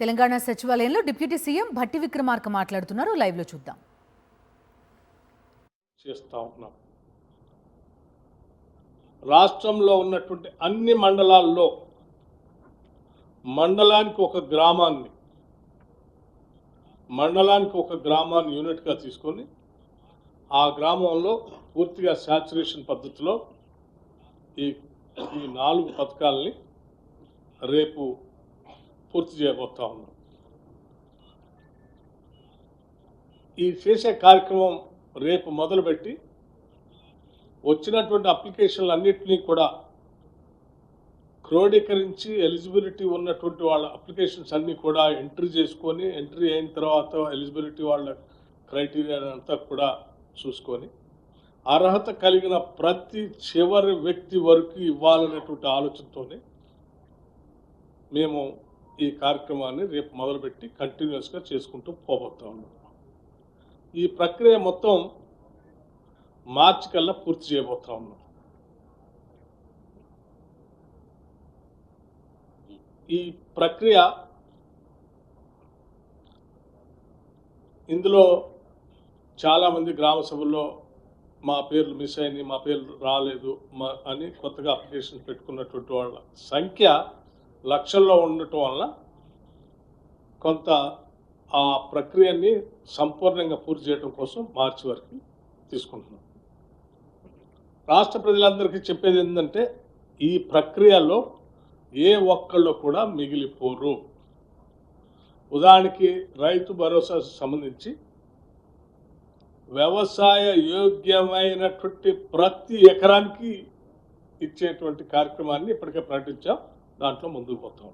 తెలంగాణ సచివాలయంలో deputy CM Bhatti Vikramarka మాట్లాడుతున్నారు. Live లో చూద్దాం. రాష్ట్రంలో ఉన్నటువంటి అన్ని మండలాల్లో మండలానికి ఒక గ్రామాన్ని యూనిట్ గా తీసుకొని ఆ గ్రామంలో పూర్తిగా సాచురేషన్ పద్ధతిలో ఈ 4 పథకాలని రేపు పూర్తి చేయబోతా ఉన్నాం. ఈ చేసే కార్యక్రమం రేపు మొదలుపెట్టి వచ్చినటువంటి అప్లికేషన్లు అన్నింటినీ కూడా క్రోడీకరించి ఎలిజిబిలిటీ ఉన్నటువంటి వాళ్ళ అప్లికేషన్స్ అన్నీ కూడా ఎంట్రీ అయిన తర్వాత ఎలిజిబిలిటీ వాళ్ళ క్రైటీరియా అంతా కూడా చూసుకొని అర్హత కలిగిన ప్రతి చివరి వ్యక్తి వరకు ఇవ్వాలనేటువంటి ఆలోచనతోనే మేము ఈ కార్యక్రమాన్ని రేపు మొదలుపెట్టి కంటిన్యూస్గా చేసుకుంటూ పోబోతా ఉన్నాం. ఈ ప్రక్రియ మొత్తం మార్చి కల్లా పూర్తి చేయబోతా ఉన్నాం. ఈ ప్రక్రియ ఇందులో చాలామంది గ్రామ సభల్లో మా పేర్లు మిస్ అయినాయి, మా పేర్లు రాలేదు అని కొత్తగా అప్లికేషన్ పెట్టుకున్నటువంటి వాళ్ళ సంఖ్య లక్షల్లో ఉండటం వల్ల కొంత ఆ ప్రక్రియని సంపూర్ణంగా పూర్తి చేయడం కోసం మార్చి వరకు తీసుకుంటున్నాం. రాష్ట్ర ప్రజలందరికీ చెప్పేది ఏంటంటే ఈ ప్రక్రియలో ఏ ఒక్కళ్ళు కూడా మిగిలిపోరు. ఉదాహరణకి రైతు భరోసా సంబంధించి వ్యవసాయ యోగ్యమైనటువంటి ప్రతి ఎకరానికి ఇచ్చేటువంటి కార్యక్రమాన్ని ఇప్పటికే ప్రకటించాం. దాంట్లో ముందుకు పోతాం.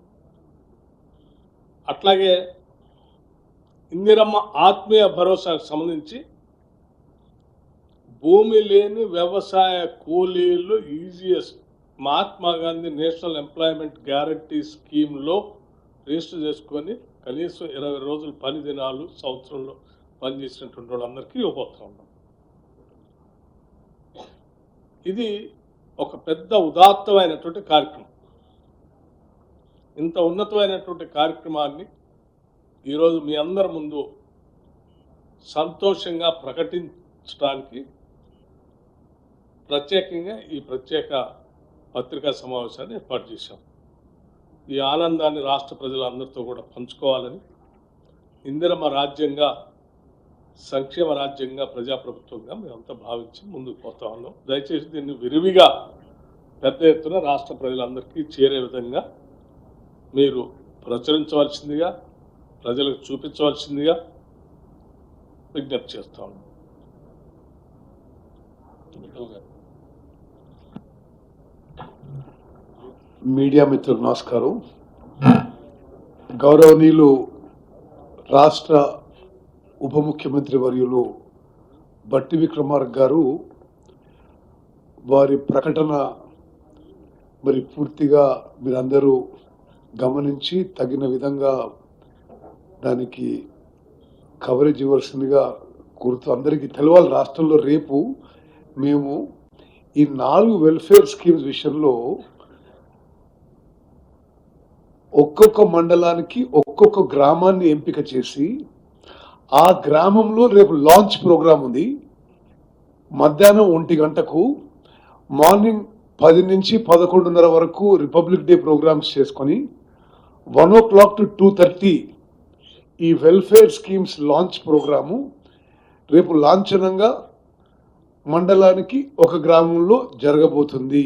అట్లాగే ఇందిరమ్మ ఆత్మీయ భరోసాకు సంబంధించి భూమి లేని వ్యవసాయ కూలీలు ఈజీఎస్ట్ Mahatma Gandhi national employment guarantee స్కీమ్లో రిజిస్టర్ చేసుకొని కనీసం 20 రోజులు పని దినాలు సంవత్సరంలో పనిచేసినటువంటి వాళ్ళందరికీ ఇవ్వబోతా ఉన్నాం. ఇది ఒక పెద్ద ఉదాత్తమైనటువంటి కార్యక్రమం. ఇంత ఉన్నతమైనటువంటి కార్యక్రమాన్ని ఈరోజు మీ అందరి ముందు సంతోషంగా ప్రకటించడానికి ప్రత్యేకంగా ఈ ప్రత్యేక పత్రికా సమావేశాన్ని ఏర్పాటు చేశాం. ఈ ఆనందాన్ని రాష్ట్ర ప్రజలందరితో కూడా పంచుకోవాలని ఇందిరమ్మ రాజ్యంగా, సంక్షేమ రాజ్యంగా, ప్రజాప్రభుత్వంగా మేమంతా భావించి ముందుకు పోతా ఉన్నాం. దయచేసి దీన్ని విరివిగా పెద్ద ఎత్తున రాష్ట్ర ప్రజలందరికీ చేరే విధంగా మీరు ప్రచురించవలసిందిగా, ప్రజలకు చూపించవలసిందిగా విజ్ఞప్తి చేస్తా ఉన్నాం. మీడియా మిత్రులు నమస్కారం. గౌరవనీయులు రాష్ట్ర ఉప ముఖ్యమంత్రి వర్యులు భట్టి విక్రమార్క గారు వారి ప్రకటన మరి పూర్తిగా మీరందరూ గమనించి తగిన విధంగా దానికి కవరేజ్ ఇవ్వాల్సిందిగా కోరుతూ, అందరికీ తెలవాలి రాష్ట్రంలో రేపు మేము ఈ 4 వెల్ఫేర్ స్కీమ్స్ విషయంలో ఒక్కొక్క మండలానికి ఒక్కొక్క గ్రామాన్ని ఎంపిక చేసి ఆ గ్రామంలో రేపు లాంచ్ ప్రోగ్రాం ఉంది. మధ్యాహ్నం 1 గంటకు, మార్నింగ్ 10 నుంచి 11:30 వరకు రిపబ్లిక్ డే ప్రోగ్రామ్స్ చేసుకొని 1 o'clock to 2:30 ఈ వెల్ఫేర్ స్కీమ్స్ లాంచ్ ప్రోగ్రాము రేపు లాంఛనంగా మండలానికి ఒక గ్రామంలో జరగబోతుంది.